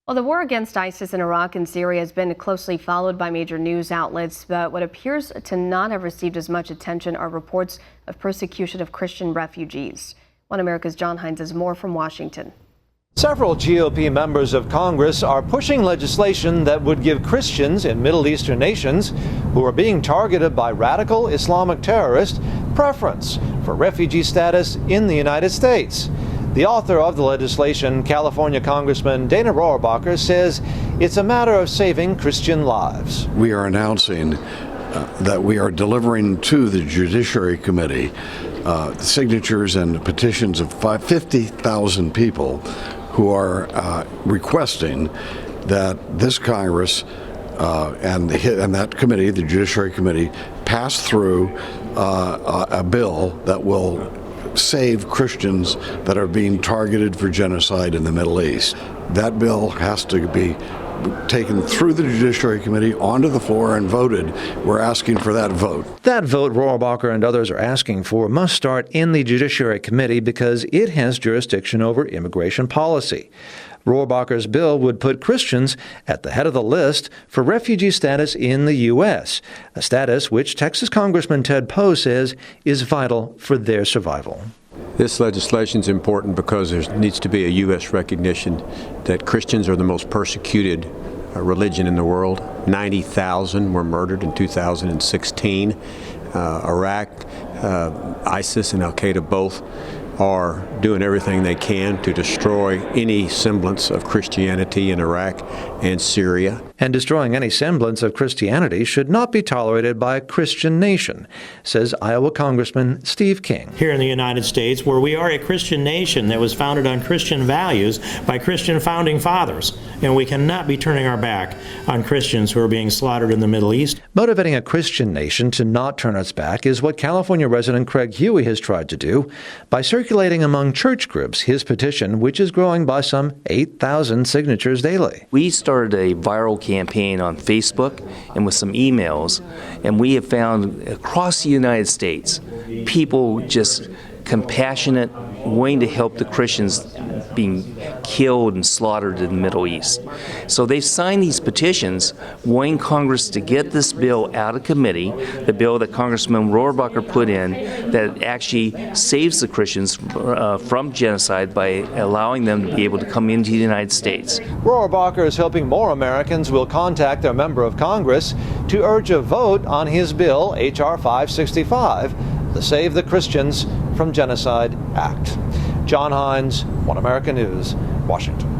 Well, the war against ISIS in Iraq and Syria has been closely followed by major news outlets, but what appears to not have received as much attention are reports of persecution of Christian refugees. One America's John Hines has more from Washington. Several GOP members of Congress are pushing legislation that would give Christians in Middle Eastern nations who are being targeted by radical Islamic terrorists preference for refugee status in the United States. The author of the legislation, California Congressman Dana Rohrabacher, says it's a matter of saving Christian lives. We are announcing that we are delivering to the Judiciary Committee signatures and petitions of 50,000 people who are requesting that this Congress and that committee, the Judiciary Committee, pass through a bill that will save Christians that are being targeted for genocide in the Middle East. That bill has to be taken through the Judiciary Committee onto the floor and voted. We're asking for that vote. That vote Rohrabacher and others are asking for must start in the Judiciary Committee because it has jurisdiction over immigration policy. Rohrabacher's bill would put Christians at the head of the list for refugee status in the U.S., a status which Texas Congressman Ted Poe says is vital for their survival. This legislation is important because there needs to be a U.S. recognition that Christians are the most persecuted religion in the world. 90,000 were murdered in 2016. Iraq, ISIS and Al-Qaeda both are doing everything they can to destroy any semblance of Christianity in Iraq and Syria. And destroying any semblance of Christianity should not be tolerated by a Christian nation, says Iowa Congressman Steve King. Here in the United States, where we are a Christian nation that was founded on Christian values by Christian founding fathers, and we cannot be turning our back on Christians who are being slaughtered in the Middle East. Motivating a Christian nation to not turn its back is what California resident Craig Huey has tried to do by circulating among church groups his petition, which is growing by some 8,000 signatures daily. We started a viral campaign on Facebook and with some emails, and we have found across the United States people just compassionate, wanting to help the Christians being killed and slaughtered in the Middle East. So they've signed these petitions wanting Congress to get this bill out of committee, the bill that Congressman Rohrabacher put in that actually saves the Christians from genocide by allowing them to be able to come into the United States. Rohrabacher is hoping more Americans will contact their member of Congress to urge a vote on his bill, H.R. 565, the Save the Christians from Genocide Act. John Hines, One America News, Washington.